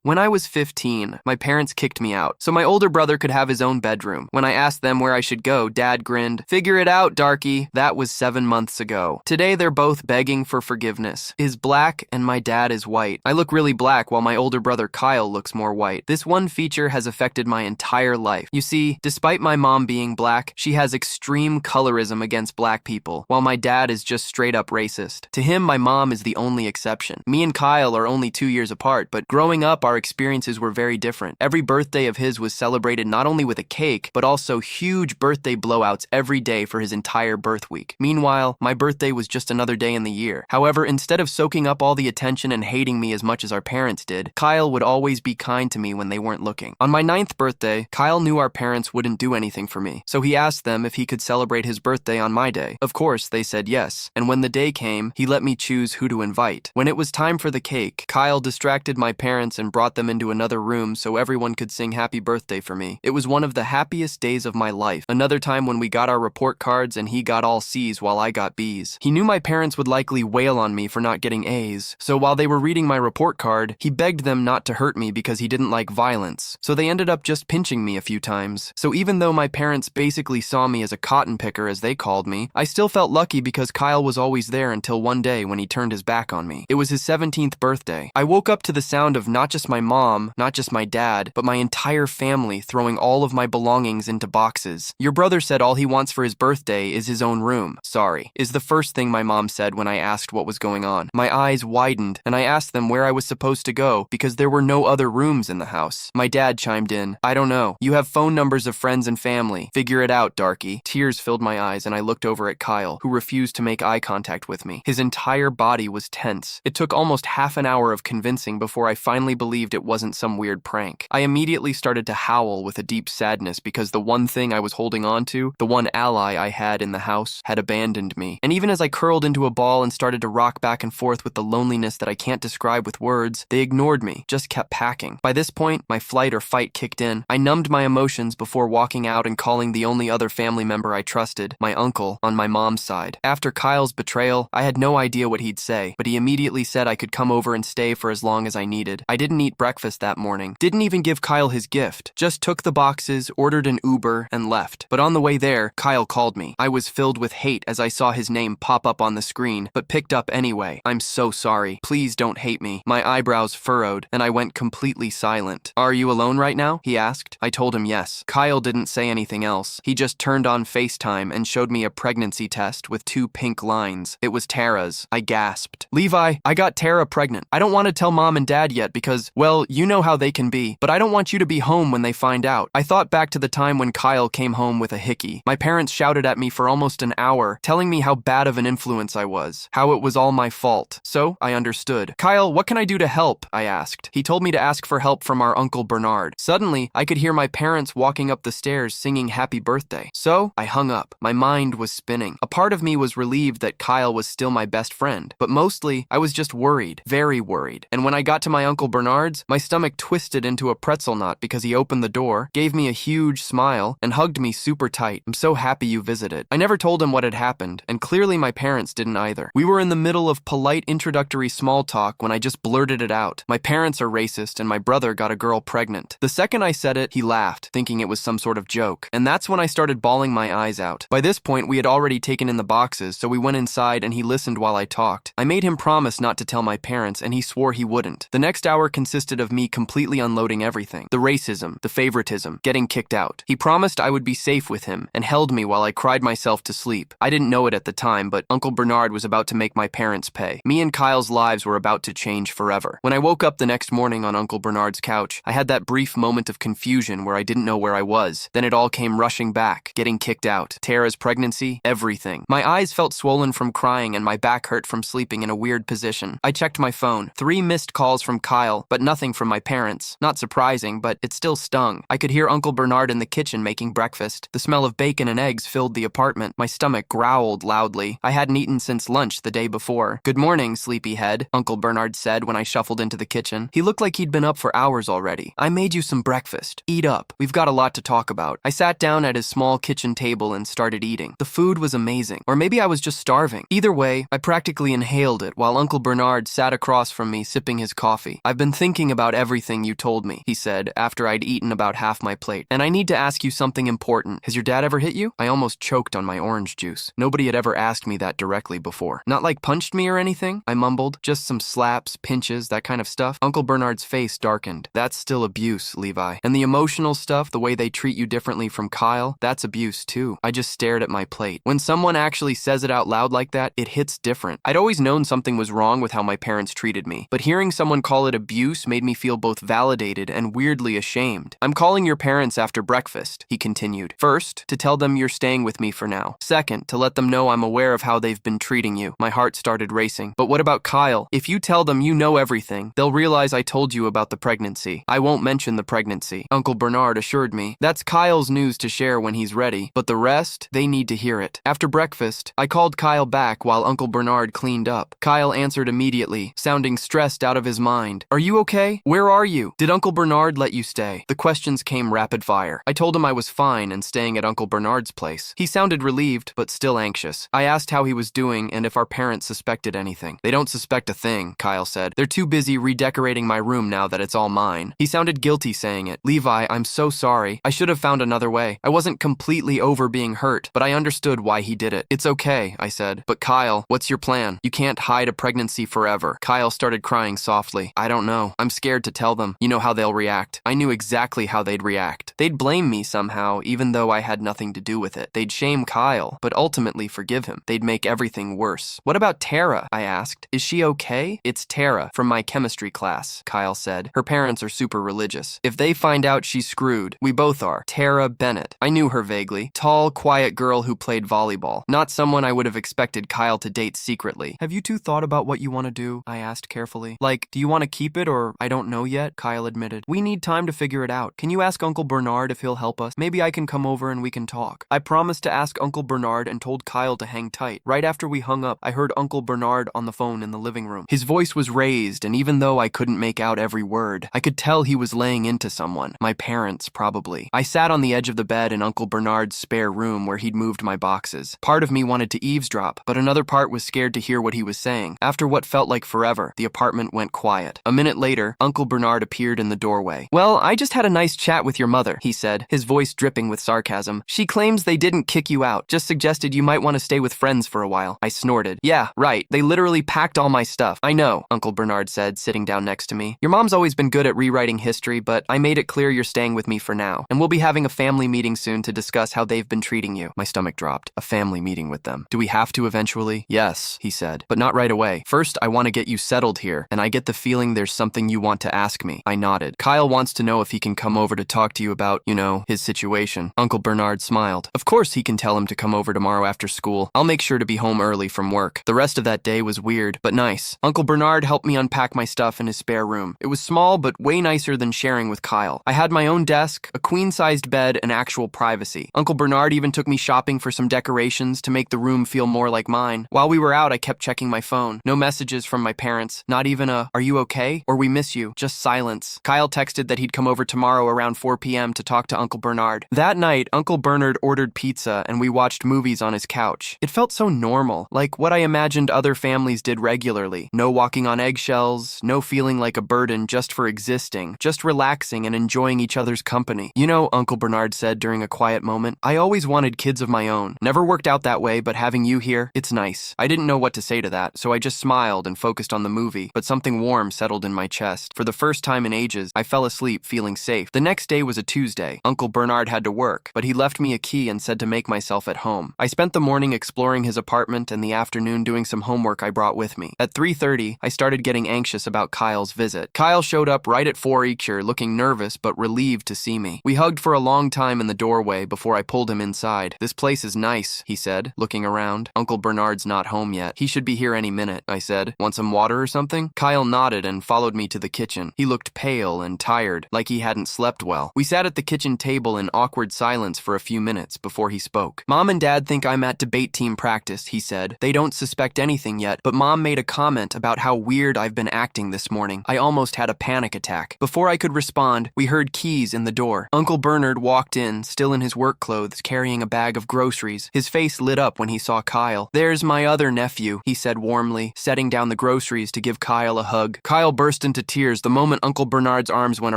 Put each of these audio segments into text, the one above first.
When I was 15, my parents kicked me out, so my older brother could have his own bedroom. When I asked them where I should go, Dad grinned. "Figure it out, Darkie." That was 7 months ago. Today, they're both begging for forgiveness. Is black and my dad is white. I look really black while my older brother Kyle looks more white. This one feature has affected my entire life. You see, despite my mom being black, she has extreme colorism against black people, while my dad is just straight up racist. To him, my mom is the only exception. Me and Kyle are only 2 years apart, but growing up, our experiences were very different. Every birthday of his was celebrated not only with a cake, but also huge birthday blowouts every day for his entire birth week. Meanwhile, my birthday was just another day in the year. However, instead of soaking up all the attention and hating me as much as our parents did, Kyle would always be kind to me when they weren't looking. On my 9th birthday, Kyle knew our parents wouldn't do anything for me, so he asked them if he could celebrate his birthday on my day. Of course, they said yes, and when the day came, he let me choose who to invite. When it was time for the cake, Kyle distracted my parents and brought them into another room so everyone could sing happy birthday for me. It was one of the happiest days of my life. Another time when we got our report cards and he got all C's while I got B's. He knew my parents would likely wail on me for not getting A's, so while they were reading my report card, he begged them not to hurt me because he didn't like violence. So they ended up just pinching me a few times. So even though my parents basically saw me as a cotton picker, as they called me, I still felt lucky because Kyle was always there until one day when he turned his back on me. It was his 17th birthday. I woke up to the sound of not just my mom, not just my dad, but my entire family throwing all of my belongings into boxes. "Your brother said all he wants for his birthday is his own room. Sorry," is the first thing my mom said when I asked what was going on. My eyes widened, and I asked them where I was supposed to go because there were no other rooms in the house. My dad chimed in, "I don't know. You have phone numbers of friends and family. Figure it out, Darkie." Tears filled my eyes, and I looked over at Kyle, who refused to make eye contact with me. His entire body was tense. It took almost half an hour of convincing before I finally believed it wasn't some weird prank. I immediately started to howl with a deep sadness because the one thing I was holding on to, the one ally I had in the house, had abandoned me. And even as I curled into a ball and started to rock back and forth with the loneliness that I can't describe with words, they ignored me, just kept packing. By this point, my flight or fight kicked in. I numbed my emotions before walking out and calling the only other family member I trusted, my uncle, on my mom's side. After Kyle's betrayal, I had no idea what he'd say, but he immediately said I could come over and stay for as long as I needed. I didn't eat breakfast that morning, didn't even give Kyle his gift, just took the boxes, ordered an Uber, and left. But on the way there, Kyle called me. I was filled with hate as I saw his name pop up on the screen, but picked up anyway. "I'm so sorry. Please don't hate me." My eyebrows furrowed, and I went completely silent. "Are you alone right now?" he asked. I told him yes. Kyle didn't say anything else. He just turned on FaceTime and showed me a pregnancy test with 2 pink lines. It was Tara's. I gasped. "Levi, I got Tara pregnant. I don't want to tell mom and dad yet because, well, you know how they can be, but I don't want you to be home when they find out." I thought back to the time when Kyle came home with a hickey. My parents shouted at me for almost an hour, telling me how bad of an influence I was, how it was all my fault. So I understood. "Kyle, what can I do to help?" I asked. He told me to ask for help from our Uncle Bernard. Suddenly, I could hear my parents walking up the stairs singing happy birthday. So I hung up. My mind was spinning. A part of me was relieved that Kyle was still my best friend, but mostly I was just worried, very worried. And when I got to my Uncle Bernard's, my stomach twisted into a pretzel knot because he opened the door, gave me a huge smile, and hugged me super tight. "I'm so happy you visited." I never told him what had happened, and clearly my parents didn't either. We were in the middle of polite introductory small talk when I just blurted it out. "My parents are racist and my brother got a girl pregnant." The second I said it, he laughed, thinking it was some sort of joke. And that's when I started bawling my eyes out. By this point, we had already taken in the boxes, so we went inside and he listened while I talked. I made him promise not to tell my parents, and he swore he wouldn't. The next hour consisted of me completely unloading everything. The racism, the favoritism, getting kicked out. He promised I would be safe with him and held me while I cried myself to sleep. I didn't know it at the time, but Uncle Bernard was about to make my parents pay. Me and Kyle's lives were about to change forever. When I woke up the next morning on Uncle Bernard's couch, I had that brief moment of confusion where I didn't know where I was. Then it all came rushing back, getting kicked out. Tara's pregnancy, everything. My eyes felt swollen from crying and my back hurt from sleeping in a weird position. I checked my phone. 3 missed calls from Kyle, but nothing from my parents. Not surprising, but it still stung. I could hear Uncle Bernard in the kitchen making breakfast. The smell of bacon and eggs filled the apartment. My stomach growled loudly. I hadn't eaten since lunch the day before. "Good morning, sleepyhead," Uncle Bernard said when I shuffled into the kitchen. He looked like he'd been up for hours already. "I made you some breakfast. Eat up. We've got a lot to talk about." I sat down at his small kitchen table and started eating. The food was amazing. Or maybe I was just starving. Either way, I practically inhaled it while Uncle Bernard sat across from me sipping his coffee. "I've been thinking thinking about everything you told me, he said after I'd eaten about half my plate. And I need to ask you something important. Has your dad ever hit you? I almost choked on my orange juice. Nobody had ever asked me that directly before. Not like punched me or anything, I mumbled. Just some slaps, pinches, that kind of stuff. Uncle Bernard's face darkened. That's still abuse, Levi. And the emotional stuff, the way they treat you differently from Kyle, that's abuse too. I just stared at my plate. When someone actually says it out loud like that, it hits different. I'd always known something was wrong with how my parents treated me, but hearing someone call it abuse made me feel both validated and weirdly ashamed. I'm calling your parents after breakfast, he continued. First, to tell them you're staying with me for now. Second, to let them know I'm aware of how they've been treating you. My heart started racing. But what about Kyle? If you tell them you know everything, they'll realize I told you about the pregnancy. I won't mention the pregnancy, Uncle Bernard assured me. That's Kyle's news to share when he's ready, but the rest, they need to hear it. After breakfast, I called Kyle back while Uncle Bernard cleaned up. Kyle answered immediately, sounding stressed out of his mind. Are you okay? Where are you? Did Uncle Bernard let you stay? The questions came rapid fire. I told him I was fine and staying at Uncle Bernard's place. He sounded relieved, but still anxious. I asked how he was doing and if our parents suspected anything. They don't suspect a thing, Kyle said. They're too busy redecorating my room now that it's all mine. He sounded guilty saying it. Levi, I'm so sorry. I should have found another way. I wasn't completely over being hurt, but I understood why he did it. It's okay, I said. But Kyle, what's your plan? You can't hide a pregnancy forever. Kyle started crying softly. I don't know. I'm scared to tell them. You know how they'll react. I knew exactly how they'd react. They'd blame me somehow, even though I had nothing to do with it. They'd shame Kyle, but ultimately forgive him. They'd make everything worse. What about Tara? I asked. Is she okay? It's Tara from my chemistry class, Kyle said. Her parents are super religious. If they find out she's screwed, we both are. Tara Bennett. I knew her vaguely. Tall, quiet girl who played volleyball. Not someone I would have expected Kyle to date secretly. Have you two thought about what you want to do? I asked carefully. Like, do you want to keep it or I don't know yet? Kyle admitted. We need time to figure it out. Can you ask Uncle Bernard if he'll help us? Maybe I can come over and we can talk. I promised to ask Uncle Bernard and told Kyle to hang tight. Right after we hung up, I heard Uncle Bernard on the phone in the living room. His voice was raised, and even though I couldn't make out every word, I could tell he was laying into someone. My parents, probably. I sat on the edge of the bed in Uncle Bernard's spare room where he'd moved my boxes. Part of me wanted to eavesdrop, but another part was scared to hear what he was saying. After what felt like forever, the apartment went quiet. A minute later, Uncle Bernard appeared in the doorway. Well, I just had a nice chat with your mother, he said, his voice dripping with sarcasm. She claims they didn't kick you out, just suggested you might want to stay with friends for a while. I snorted. Yeah, right. They literally packed all my stuff. I know, Uncle Bernard said, sitting down next to me. Your mom's always been good at rewriting history, but I made it clear you're staying with me for now, and we'll be having a family meeting soon to discuss how they've been treating you. My stomach dropped. A family meeting with them. Do we have to eventually? Yes, he said, but not right away. First, I want to get you settled here, and I get the feeling there's something you want to ask me. I nodded. Kyle wants to know if he can come over to talk to you about, his situation. Uncle Bernard smiled. Of course he can tell him to come over tomorrow after school. I'll make sure to be home early from work. The rest of that day was weird, but nice. Uncle Bernard helped me unpack my stuff in his spare room. It was small, but way nicer than sharing with Kyle. I had my own desk, a queen-sized bed, and actual privacy. Uncle Bernard even took me shopping for some decorations to make the room feel more like mine. While we were out, I kept checking my phone. No messages from my parents. Not even a, "Are you okay?" or "We miss you." Just silence. Kyle texted that he'd come over tomorrow around 4 p.m. to talk to Uncle Bernard. That night, Uncle Bernard ordered pizza and we watched movies on his couch. It felt so normal, like what I imagined other families did regularly. No walking on eggshells, no feeling like a burden just for existing, just relaxing and enjoying each other's company. You know, Uncle Bernard said during a quiet moment, I always wanted kids of my own. Never worked out that way, but having you here, it's nice. I didn't know what to say to that, so I just smiled and focused on the movie, but something warm settled in my chest. For the first time in ages, I fell asleep feeling safe. The next day was a Tuesday. Uncle Bernard had to work, but he left me a key and said to make myself at home. I spent the morning exploring his apartment and the afternoon doing some homework I brought with me. At 3:30, I started getting anxious about Kyle's visit. Kyle showed up right at 4 each year, looking nervous but relieved to see me. We hugged for a long time in the doorway before I pulled him inside. This place is nice, he said, looking around. Uncle Bernard's not home yet. He should be here any minute, I said. Want some water or something? Kyle nodded and followed me to the kitchen. He looked pale and tired, like he hadn't slept well. We sat at the kitchen table in awkward silence for a few minutes before he spoke. Mom and Dad think I'm at debate team practice, he said. They don't suspect anything yet, but Mom made a comment about how weird I've been acting this morning. I almost had a panic attack. Before I could respond, we heard keys in the door. Uncle Bernard walked in, still in his work clothes, carrying a bag of groceries. His face lit up when he saw Kyle. There's my other nephew, he said warmly, setting down the groceries to give Kyle a hug. Kyle burst into tears the moment Uncle Bernard's arms went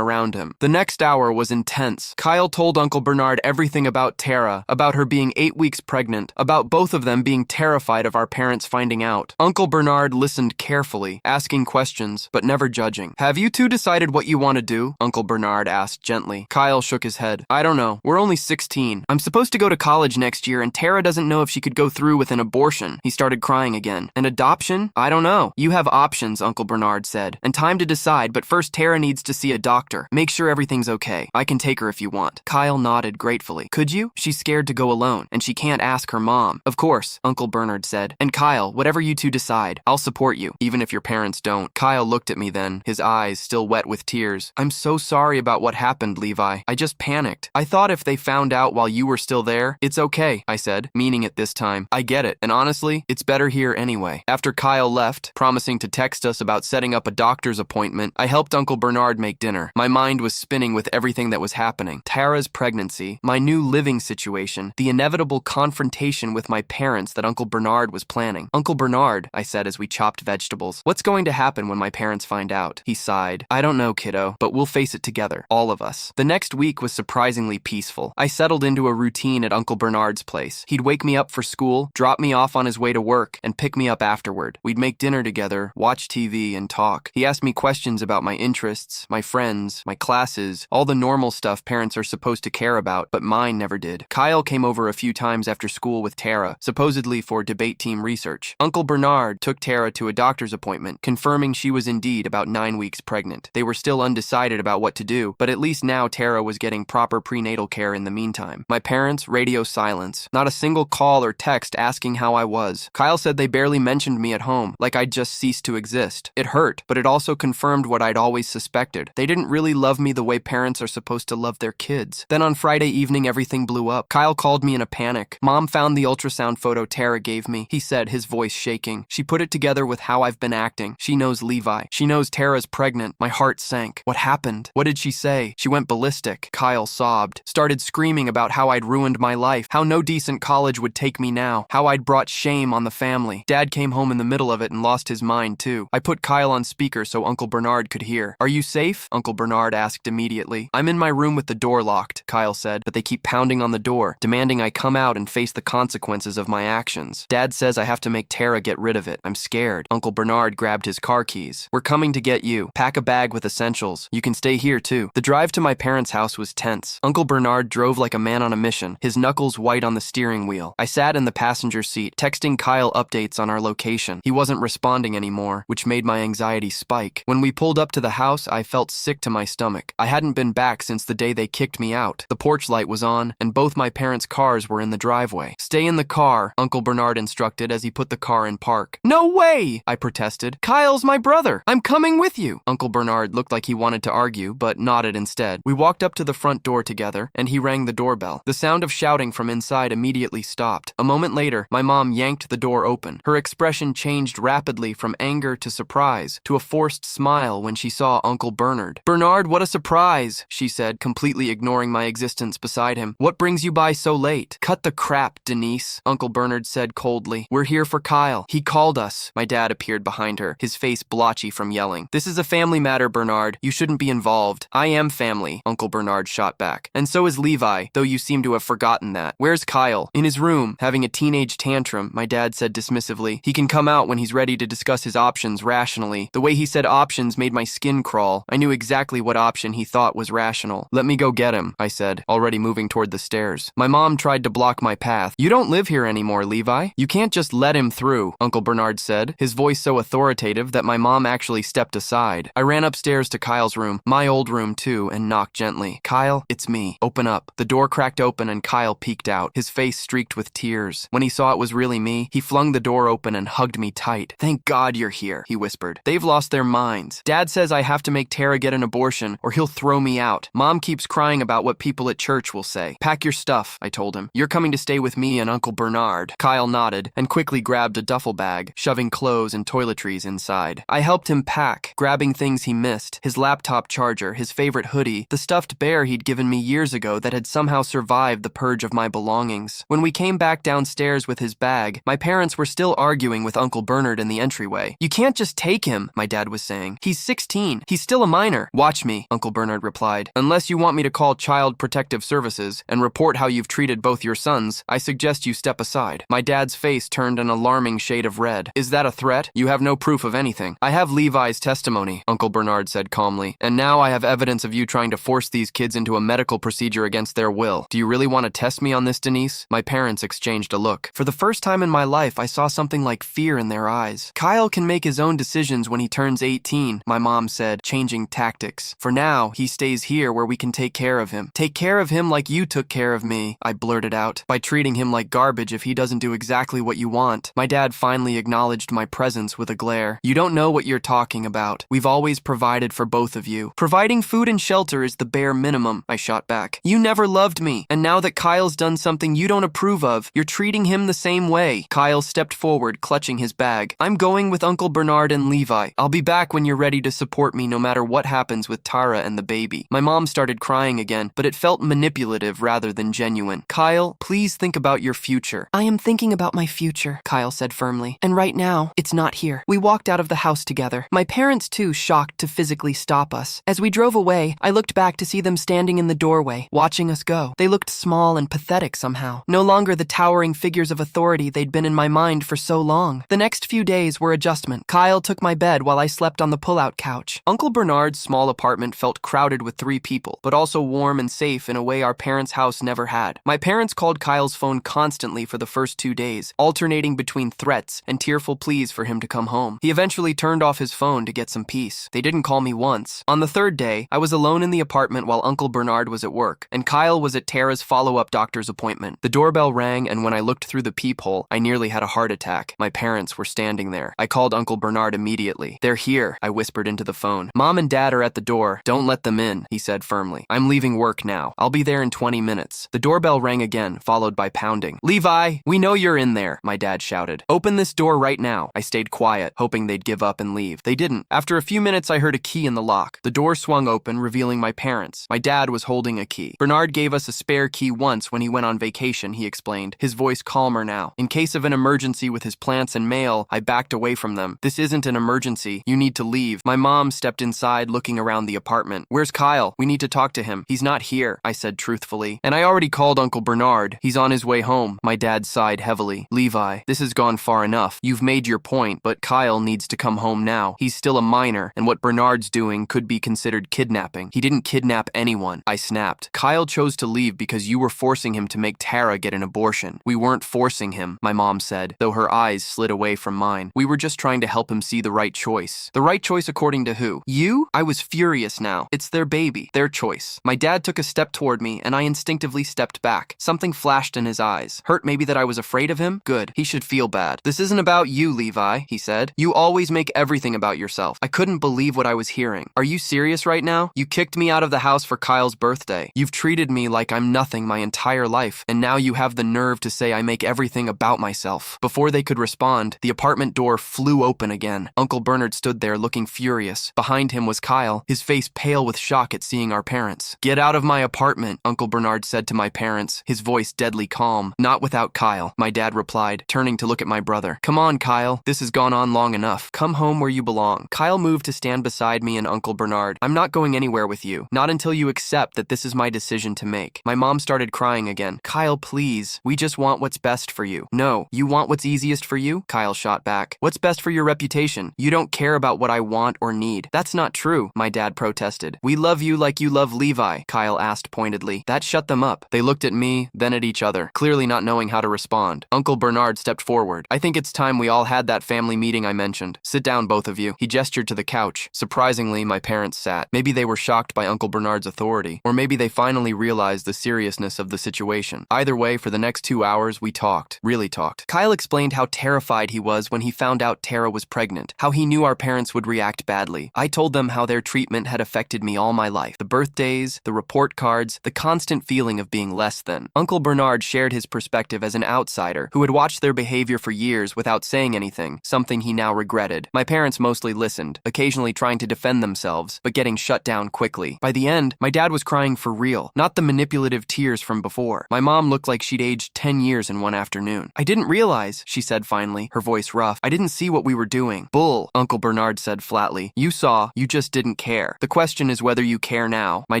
around him. The next hour was intense. Kyle told Uncle Bernard everything about Tara, about her being 8 weeks pregnant, about both of them being terrified of our parents finding out. Uncle Bernard listened carefully, asking questions, but never judging. "Have you two decided what you want to do?" Uncle Bernard asked gently. Kyle shook his head. "I don't know. We're only 16. I'm supposed to go to college next year, and Tara doesn't know if she could go through with an abortion." He started crying again. "An adoption? I don't know." "You have options," Uncle Bernard said, "and time to decide, but first Tara needs to see a doctor. Make sure everything's okay. I can take her if you want." Kyle nodded gratefully. "Could you? She's scared to go alone, and she can't ask her mom." "Of course," Uncle Bernard said. "And Kyle, whatever you two decide, I'll support you, even if your parents don't." Kyle looked at me then, his eyes still wet with tears. "I'm so sorry about what happened, Levi. I just panicked. I thought if they found out while you were still there." "It's okay," I said, meaning it this time. "I get it, and honestly, it's better here anyway." After Kyle left, promising to text us about setting up a doctor's appointment, I helped Uncle Bernard make dinner. My mind was spinning with everything that was happening. Tara's pregnancy, my new living situation, the inevitable confrontation with my parents that Uncle Bernard was planning. "Uncle Bernard," I said as we chopped vegetables, "what's going to happen when my parents find out?" He sighed. "I don't know, kiddo, but we'll face it together, all of us." The next week was surprisingly peaceful. I settled into a routine at Uncle Bernard's place. He'd wake me up for school, drop me off on his way to work, and pick me up afterward. We'd make dinner together, watch TV, and talk. He asked me questions about my interests, my friends, my classes, all the normal stuff parents are supposed to care about, but mine never did. Kyle came over a few times after school with Tara, supposedly for debate team research. Uncle Bernard took Tara to a doctor's appointment, confirming she was indeed about 9 weeks pregnant. They were still undecided about what to do, but at least now Tara was getting proper prenatal care in the meantime. My parents, radio silence. Not a single call or text asking how I was. Kyle said they barely mentioned me at home, like I'd just ceased to exist. It hurt, but it also confirmed what I'd always suspected. They didn't really love me the way parents are supposed to love their kids. Then on Friday evening, everything blew up. Kyle called me in a panic. "Mom found the ultrasound photo Tara gave me," he said, his voice shaking. "She put it together with how I've been acting. She knows Levi. She knows Tara's pregnant." My heart sank. What happened? What did she say? She went ballistic. Kyle sobbed, started screaming about how I'd ruined my life, how no decent college would take me now, how I'd brought shame on the family. Dad came home in the middle of it and lost his mind too. I put Kyle on speaker so Uncle Bernard could hear. "Are you safe?" Uncle Bernard asked immediately. "I'm in my room with the door locked," Kyle said, "but they keep pounding on the door, demanding I come out and face the consequences of my actions. Dad says I have to make Tara get rid of it. I'm scared." Uncle Bernard grabbed his car keys. "We're coming to get you. Pack a bag with essentials. You can stay here too." The drive to my parents' house was tense. Uncle Bernard drove like a man on a mission, his knuckles white on the steering wheel. I sat in the passenger seat, texting Kyle updates on our location. He wasn't responding anymore, which made my anxiety spike. When we pulled up to the house, I felt sick to my stomach. I hadn't been back since the day they kicked me out. The porch light was on, and both my parents' cars were in the driveway. "Stay in the car," Uncle Bernard instructed as he put the car in park. "No way!" I protested. "Kyle's my brother. I'm coming with you." Uncle Bernard looked like he wanted to argue, but nodded instead. We walked up to the front door together, and he rang the doorbell. The sound of shouting from inside immediately stopped. A moment later, my mom yanked the door open. Her expression changed rapidly from anger to surprise, to a forced smile when she saw Uncle Bernard. "Bernard, what a surprise," she said, completely ignoring my existence beside him. "What brings you by so late?" "Cut the crap, Denise," Uncle Bernard said coldly. "We're here for Kyle. He called us." My dad appeared behind her, his face blotchy from yelling. "This is a family matter, Bernard. You shouldn't be involved." "I am family," Uncle Bernard shot back. "And so is Levi, though you seem to have forgotten that." "Where's Kyle?" "In his room, having a teenage tantrum," my dad said dismissively. "He can come out when he's ready to discuss his options rationally." The way he said options made my skin crawl. I knew exactly what option he thought was rational. "Let me go get him," I said, already moving toward the stairs. My mom tried to block my path. "You don't live here anymore, Levi. You can't just let him through," Uncle Bernard said, his voice so authoritative that my mom actually stepped aside. I ran upstairs to Kyle's room, my old room too, and knocked gently. "Kyle, it's me. Open up." The door cracked open and Kyle peeked out, his face streaked with tears. When he saw it was really me, he flung the door open and hugged me tight. "Thank God you're here," he whispered. "They've lost their minds. Dad says I have to make Tara get an abortion or he'll throw me out. Mom keeps crying about what people at church will say. Pack your stuff," I told him. "You're coming to stay with me and Uncle Bernard." Kyle nodded and quickly grabbed a duffel bag, shoving clothes and toiletries inside. I helped him pack, grabbing things he missed, his laptop charger, his favorite hoodie, the stuffed bear he'd given me years ago that had somehow survived the purge of my belongings. When we came back downstairs with his bag, my parents were still arguing with Uncle Bernard in the entryway. "You can't just take him," my dad was saying. He's 16. He's still a minor. Watch me, Uncle Bernard replied. Unless you want me to call Child Protective Services and report how you've treated both your sons, I suggest you step aside. My dad's face turned an alarming shade of red. Is that a threat? You have no proof of anything. I have Levi's testimony, Uncle Bernard said calmly. And now I have evidence of you trying to force these kids into a medical procedure against their will. Do you really want to test me on this, Denise? My parents exchanged a look. For the first time in my life, I saw something like fear in their eyes. Kyle can make his own decisions when he turns 18, my mom said, changing tactics. For now, he stays here where we can take care of him. Take care of him like you took care of me, I blurted out, by treating him like garbage if he doesn't do exactly what you want. My dad finally acknowledged my presence with a glare. You don't know what you're talking about. We've always provided for both of you. Providing food and shelter is the bare minimum, I shot back. You never loved me, and now that Kyle's done something you don't approve of, you're treating him the same way. Kyle stepped forward, clutching his bag. I'm going with Uncle Bernard and Levi. I'll be back when you're ready to support me no matter what happens with Tara and the baby. My mom started crying again, but it felt manipulative rather than genuine. Kyle, please think about your future. I am thinking about my future, Kyle said firmly. And right now, it's not here. We walked out of the house together. My parents, too, shocked to physically stop us. As we drove away, I looked back to see them standing in the doorway, watching us go. They looked small and pathetic somehow. No longer the towering figures of authority they'd been in my mind for so long. The next few days were adjustment. Kyle took my bed while I slept on the pull-out couch. Uncle Bernard's small apartment felt crowded with 3 people, but also warm and safe in a way our parents' house never had. My parents called Kyle's phone constantly for the first 2 days, alternating between threats and tearful pleas for him to come home. He eventually turned off his phone to get some peace. They didn't call me once. On the 3rd day, I was alone in the apartment while Uncle Bernard was at work, and Kyle was at Tara's follow-up doctor's appointment. The doorbell rang, and when I looked through the peephole, I nearly had a heart attack. My parents were standing there. I called Uncle Bernard immediately. They're here, I whispered into the phone. Mom and Dad are at the door. Don't let them in, he said firmly. I'm leaving work now. I'll be there in 20 minutes. The doorbell rang again, followed by pounding. Levi, we know you're in there, my dad shouted. Open this door right now. I stayed quiet, hoping they'd give up and leave. They didn't. After a few minutes, I heard a key in the lock. The door swung open, revealing my parents. My dad was holding a key. Bernard gave us a spare key once when he went on vacation, he explained, his voice calmer now. In case of an emergency with his plants and mail, I backed away from them. This isn't an emergency. You need to leave. My mom stepped inside, looking around the apartment. Where's Kyle? We need to talk to him. He's not here, I said truthfully. And I already called Uncle Bernard. He's on his way home. My dad sighed heavily. Levi, this has gone far enough. You've made your point, but Kyle needs to come home now. He's still a minor, and what Bernard's doing could be considered kidnapping. He didn't kidnap anyone. I snapped. Kyle chose to leave because you were forcing him to make Tara get an abortion. We weren't forcing him, my mom said, though her eyes slid away from mine. We were just trying to help him see the right choice. The right choice according to who? You? I was furious now. It's their baby, their choice. My dad took a step toward me, and I instinctively stepped back. Something flashed in his eyes. Hurt maybe that I was afraid of him? Good. He should feel bad. This isn't about you, Levi, he said. You always make everything about yourself. I couldn't believe what I was hearing. Are you serious right now? You kicked me out of the house for Kyle's birthday. You've treated me like I'm nothing my entire life, and now you have the nerve to say I make everything about myself. Before they could respond, the apartment door flew open again. Uncle Bernard stood there looking furious. Behind him was Kyle, his face pale with shock at seeing our parents. Get out of my apartment, Uncle Bernard said to my parents, his voice deadly calm. Not without Kyle, my dad replied, turning to look at my brother. Come on, Kyle. This has gone on long enough. Come home where you belong. Kyle moved to stand beside me and Uncle Bernard. I'm not going anywhere with you. Not until you accept that this is my decision to make. My mom started crying again. Kyle, please. We just want what's best for you. No, you want what's easiest for you? Kyle shot back. What's best for your reputation? You don't care about what I want or need. That's not true, my dad protested. We love you like you love Levi, Kyle asked pointedly. That shut them up. They looked at me, then at each other, clearly not knowing how to respond. Uncle Bernard stepped forward. I think it's time we all had that family meeting I mentioned. Sit down, both of you. He gestured to the couch. Surprisingly, my parents sat. Maybe they were shocked by Uncle Bernard's authority, or maybe they finally realized the seriousness of the situation. Either way, for the next 2 hours, we talked. Really talked. Kyle explained how terrified he was when he found out Tara was pregnant, how he knew our parents would react badly. I told them how their treatment had affected me all my life. The birthdays, the report cards, the constant feeling of being less than. Uncle Bernard shared his perspective as an outsider who had watched their behavior for years without saying anything, something he now regretted. My parents mostly listened, occasionally trying to defend themselves, but getting shut down quickly. By the end, my dad was crying for real, not the manipulative tears from before. My mom looked like she'd aged 10 years in one afternoon. I didn't realize, she said finally, her voice rough. I didn't see what we were doing. Bull, Uncle Bernard said said flatly. You saw, you just didn't care. The question is whether you care now. My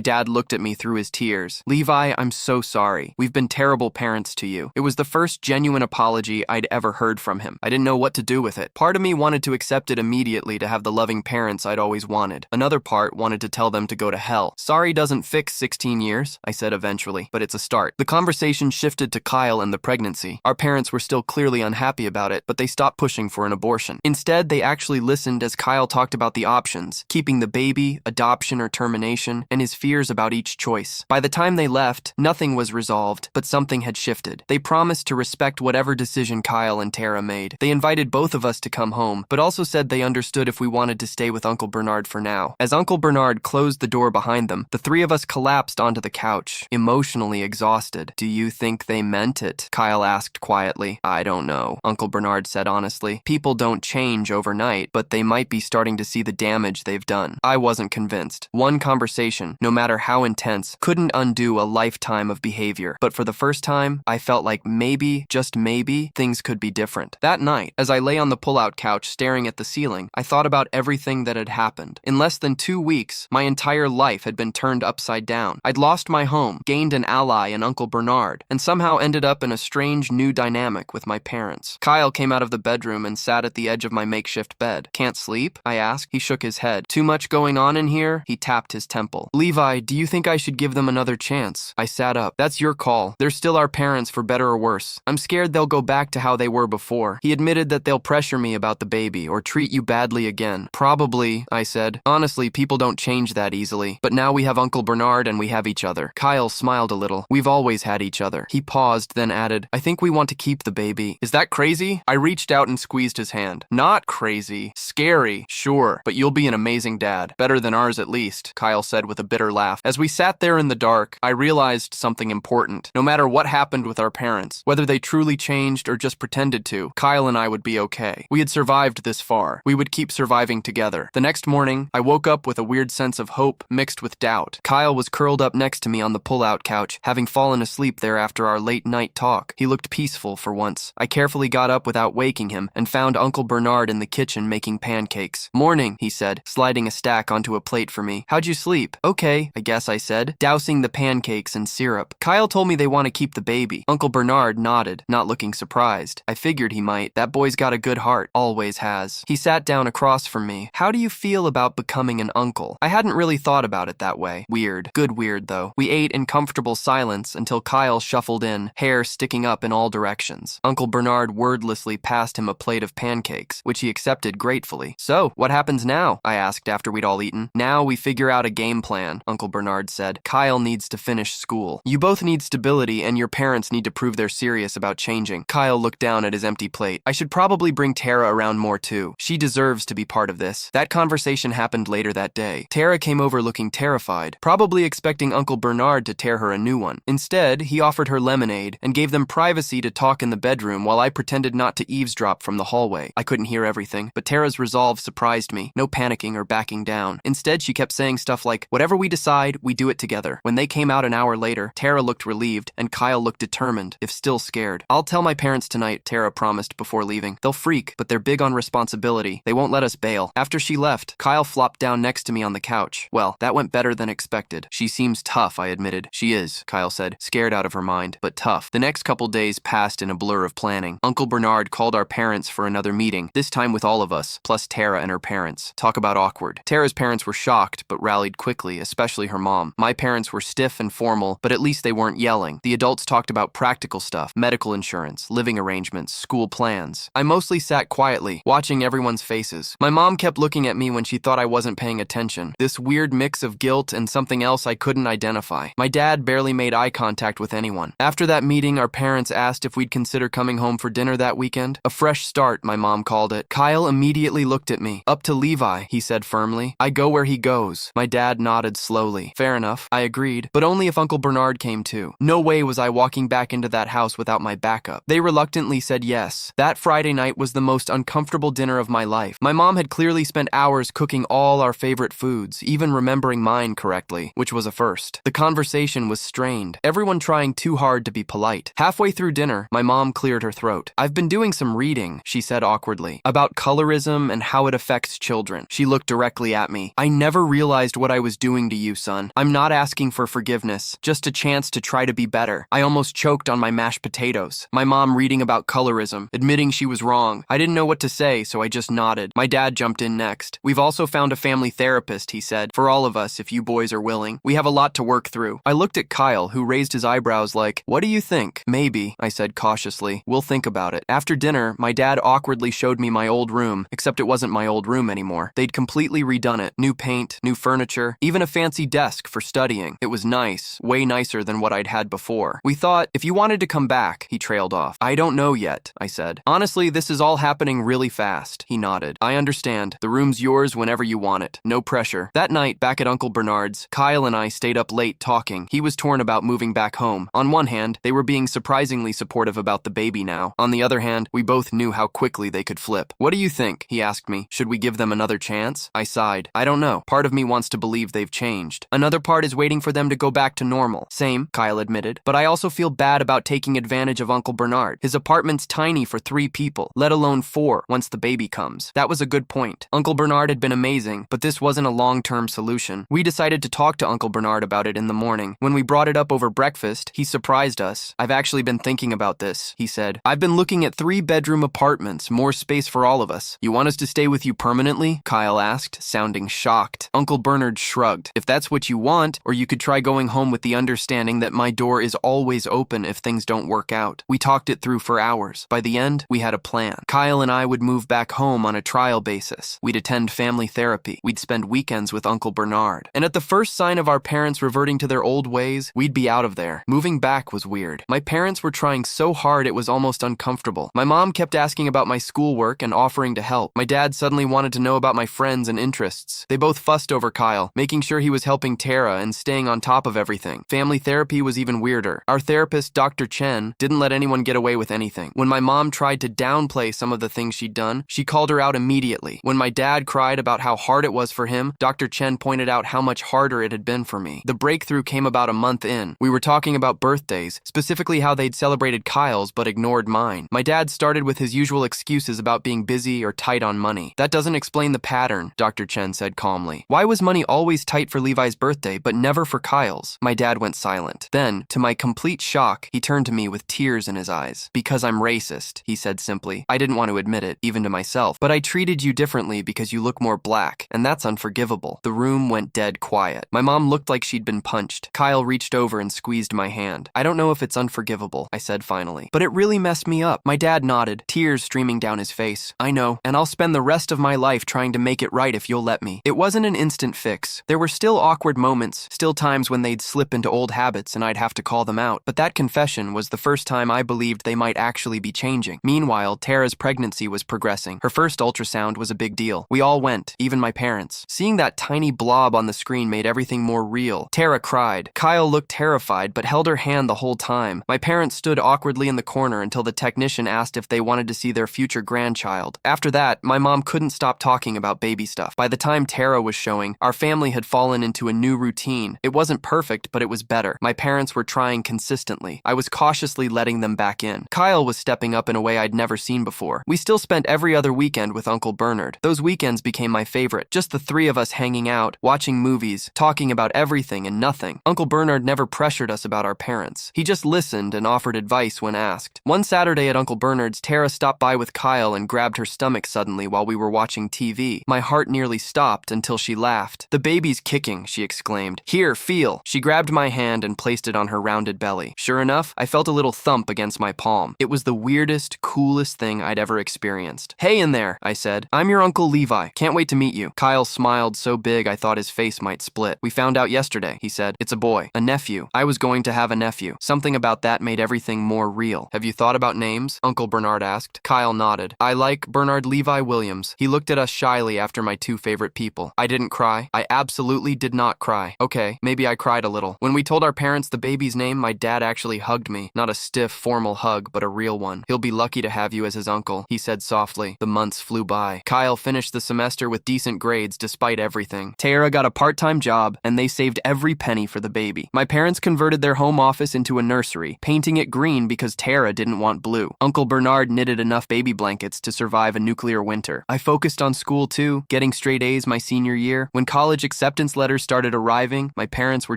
dad looked at me through his tears. Levi, I'm so sorry. We've been terrible parents to you. It was the first genuine apology I'd ever heard from him. I didn't know what to do with it. Part of me wanted to accept it immediately to have the loving parents I'd always wanted. Another part wanted to tell them to go to hell. Sorry doesn't fix 16 years, I said eventually, but it's a start. The conversation shifted to Kyle and the pregnancy. Our parents were still clearly unhappy about it, but they stopped pushing for an abortion. Instead, they actually listened as Kyle talked about the options, keeping the baby, adoption or termination, and his fears about each choice. By the time they left, nothing was resolved, but something had shifted. They promised to respect whatever decision Kyle and Tara made. They invited both of us to come home, but also said they understood if we wanted to stay with Uncle Bernard for now. As Uncle Bernard closed the door behind them, the three of us collapsed onto the couch, emotionally exhausted. Do you think they meant it? Kyle asked quietly. I don't know, Uncle Bernard said honestly. People don't change overnight, but they might be starting to see the damage they've done. I wasn't convinced. One conversation, no matter how intense, couldn't undo a lifetime of behavior. But for the first time, I felt like maybe, just maybe, things could be different. That night, as I lay on the pull-out couch staring at the ceiling, I thought about everything that had happened. In less than 2 weeks, my entire life had been turned upside down. I'd lost my home, gained an ally in Uncle Bernard, and somehow ended up in a strange new dynamic with my parents. Kyle came out of the bedroom and sat at the edge of my makeshift bed. Can't sleep? I asked. He shook his head. Too much going on in here? He tapped his temple. Levi, do you think I should give them another chance? I sat up. That's your call. They're still our parents for better or worse. I'm scared they'll go back to how they were before. He admitted that they'll pressure me about the baby or treat you badly again. Probably, I said. Honestly, people don't change that easily. But now we have Uncle Bernard and we have each other. Kyle smiled a little. We've always had each other. He paused, then added, I think we want to keep the baby. Is that crazy? I reached out and squeezed his hand. Not crazy. Scary. Sure. But you'll be an amazing dad. Better than ours at least, Kyle said with a bitter laugh. As we sat there in the dark, I realized something important. No matter what happened with our parents, whether they truly changed or just pretended to, Kyle and I would be okay. We had survived this far. We would keep surviving together. The next morning, I woke up with a weird sense of hope mixed with doubt. Kyle was curled up next to me on the pull-out couch, having fallen asleep there after our late-night talk. He looked peaceful for once. I carefully got up without waking him and found Uncle Bernard in the kitchen making pancakes. Morning, he said, sliding a stack onto a plate for me. How'd you sleep? Okay, I guess I said, dousing the pancakes in syrup. Kyle told me they want to keep the baby. Uncle Bernard nodded, not looking surprised. I figured he might. That boy's got a good heart. Always has. He sat down across from me. How do you feel about becoming an uncle? I hadn't really thought about it that way. Weird. Good weird, though. We ate in comfortable silence until Kyle shuffled in, hair sticking up in all directions. Uncle Bernard wordlessly passed him a plate of pancakes, which he accepted gratefully. So, what happens now? I asked after we'd all eaten. Now we figure out a game plan, Uncle Bernard said. Kyle needs to finish school. You both need stability and your parents need to prove they're serious about changing. Kyle looked down at his empty plate. I should probably bring Tara around more too. She deserves to be part of this. That conversation happened later that day. Tara came over looking terrified, probably expecting Uncle Bernard to tear her a new one. Instead, he offered her lemonade and gave them privacy to talk in the bedroom while I pretended not to eavesdrop from the hallway. I couldn't hear everything, but Tara's resolve surprised me. No panicking or backing down. Instead, she kept saying stuff like, whatever we decide, we do it together. When they came out an hour later, Tara looked relieved and Kyle looked determined, if still scared. I'll tell my parents tonight, Tara promised before leaving. They'll freak, but they're big on responsibility. They won't let us bail. After she left, Kyle flopped down next to me on the couch. Well, that went better than expected. She seems tough, I admitted. She is, Kyle said, scared out of her mind, but tough. The next couple days passed in a blur of planning. Uncle Bernard called our parents for another meeting, this time with all of us, plus Tara and her parents. Talk about awkward. Tara's parents were shocked, but rallied quickly, especially her mom. My parents were stiff and formal, but at least they weren't yelling. The adults talked about practical stuff, medical insurance, living arrangements, school plans. I mostly sat quietly, watching everyone's faces. My mom kept looking at me when she thought I wasn't paying attention. This weird mix of guilt and something else I couldn't identify. My dad barely made eye contact with anyone. After that meeting, our parents asked if we'd consider coming home for dinner that weekend. A fresh start, my mom called it. Kyle immediately looked at me. Up to Levi, he said firmly. I go where he goes. My dad nodded slowly. Fair enough, I agreed, but only if Uncle Bernard came too. No way was I walking back into that house without my backup. They reluctantly said yes. That Friday night was the most uncomfortable dinner of my life. My mom had clearly spent hours cooking all our favorite foods, even remembering mine correctly, which was a first. The conversation was strained, everyone trying too hard to be polite. Halfway through dinner, my mom cleared her throat. I've been doing some reading, she said awkwardly, about colorism and how it affects affects children. She looked directly at me. I never realized what I was doing to you, son. I'm not asking for forgiveness, just a chance to try to be better. I almost choked on my mashed potatoes. My mom reading about colorism, admitting she was wrong. I didn't know what to say, so I just nodded. My dad jumped in next. We've also found a family therapist, he said, for all of us if you boys are willing. We have a lot to work through. I looked at Kyle, who raised his eyebrows like, what do you think? Maybe, I said cautiously. We'll think about it. After dinner, my dad awkwardly showed me my old room, except it wasn't my old room anymore. They'd completely redone it. New paint, new furniture, even a fancy desk for studying. It was nice, way nicer than what I'd had before. We thought, if you wanted to come back, he trailed off. I don't know yet, I said. Honestly, this is all happening really fast. He nodded. I understand. The room's yours whenever you want it. No pressure. That night, back at Uncle Bernard's, Kyle and I stayed up late talking. He was torn about moving back home. On one hand, they were being surprisingly supportive about the baby now. On the other hand, we both knew how quickly they could flip. What do you think? He asked me. Should we give them another chance? I sighed. I don't know. Part of me wants to believe they've changed. Another part is waiting for them to go back to normal. Same, Kyle admitted. But I also feel bad about taking advantage of Uncle Bernard. His apartment's tiny for 3 people, let alone 4 once the baby comes. That was a good point. Uncle Bernard had been amazing, but this wasn't a long-term solution. We decided to talk to Uncle Bernard about it in the morning. When we brought it up over breakfast, he surprised us. I've actually been thinking about this, he said. I've been looking at 3-bedroom apartments, more space for all of us. You want us to stay with you permanently? Kyle asked, sounding shocked. Uncle Bernard shrugged. If that's what you want, or you could try going home with the understanding that my door is always open if things don't work out. We talked it through for hours. By the end, we had a plan. Kyle and I would move back home on a trial basis. We'd attend family therapy. We'd spend weekends with Uncle Bernard. And at the first sign of our parents reverting to their old ways, we'd be out of there. Moving back was weird. My parents were trying so hard it was almost uncomfortable. My mom kept asking about my schoolwork and offering to help. My dad suddenly wanted to know about my friends and interests. They both fussed over Kyle, making sure he was helping Tara and staying on top of everything. Family therapy was even weirder. Our therapist, Dr. Chen, didn't let anyone get away with anything. When my mom tried to downplay some of the things she'd done, she called her out immediately. When my dad cried about how hard it was for him, Dr. Chen pointed out how much harder it had been for me. The breakthrough came about a month in. We were talking about birthdays, specifically how they'd celebrated Kyle's but ignored mine. My dad started with his usual excuses about being busy or tight on money. That doesn't explain the pattern, Dr. Chen said calmly. Why was money always tight for Levi's birthday but never for Kyle's? My dad went silent. Then, to my complete shock, he turned to me with tears in his eyes. Because I'm racist, he said simply. I didn't want to admit it, even to myself, but I treated you differently because you look more black, and that's unforgivable. The room went dead quiet. My mom looked like she'd been punched. Kyle reached over and squeezed my hand. I don't know if it's unforgivable, I said finally, but it really messed me up. My dad nodded, tears streaming down his face. I know, and I'll spend the rest of my life trying to make it right if you'll let me. It wasn't an instant fix. There were still awkward moments, still times when they'd slip into old habits and I'd have to call them out, but that confession was the first time I believed they might actually be changing. Meanwhile, Tara's pregnancy was progressing. Her first ultrasound was a big deal. We all went, even my parents. Seeing that tiny blob on the screen made everything more real. Tara cried. Kyle looked terrified but held her hand the whole time. My parents stood awkwardly in the corner until the technician asked if they wanted to see their future grandchild. After that, my mom couldn't stop talking about baby stuff. By the time Tara was showing, our family had fallen into a new routine. It wasn't perfect, but it was better. My parents were trying consistently. I was cautiously letting them back in. Kyle was stepping up in a way I'd never seen before. We still spent every other weekend with Uncle Bernard. Those weekends became my favorite. Just the 3 of us hanging out, watching movies, talking about everything and nothing. Uncle Bernard never pressured us about our parents. He just listened and offered advice when asked. One Saturday at Uncle Bernard's, Tara stopped by with Kyle and grabbed her stomach suddenly while we were watching TV. My heart nearly stopped until she laughed. "The baby's kicking," she exclaimed. "Here, feel." She grabbed my hand and placed it on her rounded belly. Sure enough, I felt a little thump against my palm. It was the weirdest, coolest thing I'd ever experienced. "Hey in there," I said. "I'm your Uncle Levi. Can't wait to meet you." Kyle smiled so big I thought his face might split. "We found out yesterday," he said. "It's a boy. A nephew. I was going to have a nephew." Something about that made everything more real. "Have you thought about names?" Uncle Bernard asked. Kyle nodded. "I like Bernard Levi Williams." He looked at us shyly after my 2 favorite people. I didn't cry. I absolutely did not cry. Okay, maybe I cried a little. When we told our parents the baby's name, my dad actually hugged me. Not a stiff, formal hug, but a real one. "He'll be lucky to have you as his uncle," he said softly. The months flew by. Kyle finished the semester with decent grades despite everything. Tara got a part-time job, and they saved every penny for the baby. My parents converted their home office into a nursery, painting it green because Tara didn't want blue. Uncle Bernard knitted enough baby blankets to survive a nuclear winter. I focused focused on school too, getting straight A's my senior year. When college acceptance letters started arriving, my parents were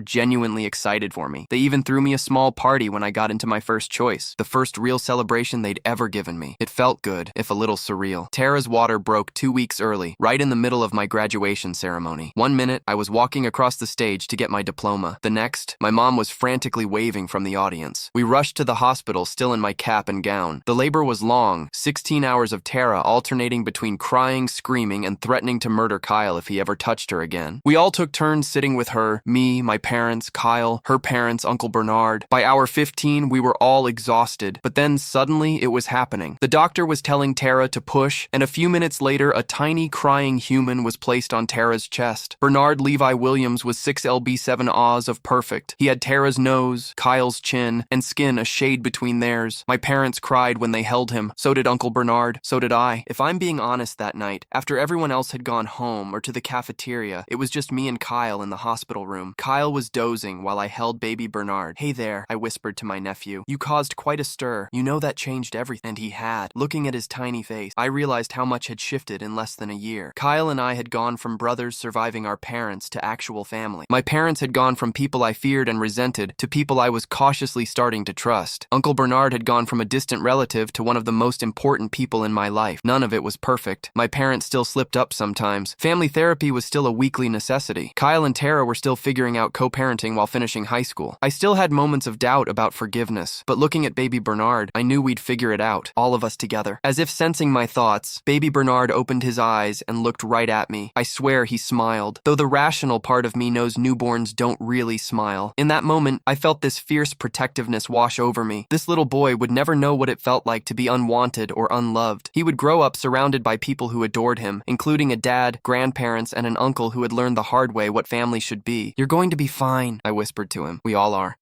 genuinely excited for me. They even threw me a small party when I got into my first choice, the first real celebration they'd ever given me. It felt good, if a little surreal. Tara's water broke 2 weeks early, right in the middle of my graduation ceremony. 1 minute, I was walking across the stage to get my diploma. The next, my mom was frantically waving from the audience. We rushed to the hospital, still in my cap and gown. The labor was long, 16 hours of Tara alternating between crying, screaming, and threatening to murder Kyle if he ever touched her again. We all took turns sitting with her, me, my parents, Kyle, her parents, Uncle Bernard. By hour 15, we were all exhausted, but then suddenly it was happening. The doctor was telling Tara to push, and a few minutes later, a tiny crying human was placed on Tara's chest. Bernard Levi Williams was 6 lb7 Oz of perfect. He had Tara's nose, Kyle's chin, and skin a shade between theirs. My parents cried when they held him. So did Uncle Bernard. So did I. If I'm being honest, that night, after everyone else had gone home or to the cafeteria, it was just me and Kyle in the hospital room. Kyle was dozing while I held baby Bernard. "Hey there," I whispered to my nephew. "You caused quite a stir. You know that changed everything." And he had. Looking at his tiny face, I realized how much had shifted in less than a year. Kyle and I had gone from brothers surviving our parents to actual family. My parents had gone from people I feared and resented to people I was cautiously starting to trust. Uncle Bernard had gone from a distant relative to one of the most important people in my life. None of it was perfect. My parents still slipped up sometimes. Family therapy was still a weekly necessity. Kyle and Tara were still figuring out co-parenting while finishing high school. I still had moments of doubt about forgiveness, but looking at baby Bernard, I knew we'd figure it out, all of us together. As if sensing my thoughts, baby Bernard opened his eyes and looked right at me. I swear he smiled, though the rational part of me knows newborns don't really smile. In that moment, I felt this fierce protectiveness wash over me. This little boy would never know what it felt like to be unwanted or unloved. He would grow up surrounded by people who adored him, including a dad, grandparents, and an uncle who had learned the hard way what family should be. "You're going to be fine," I whispered to him. "We all are."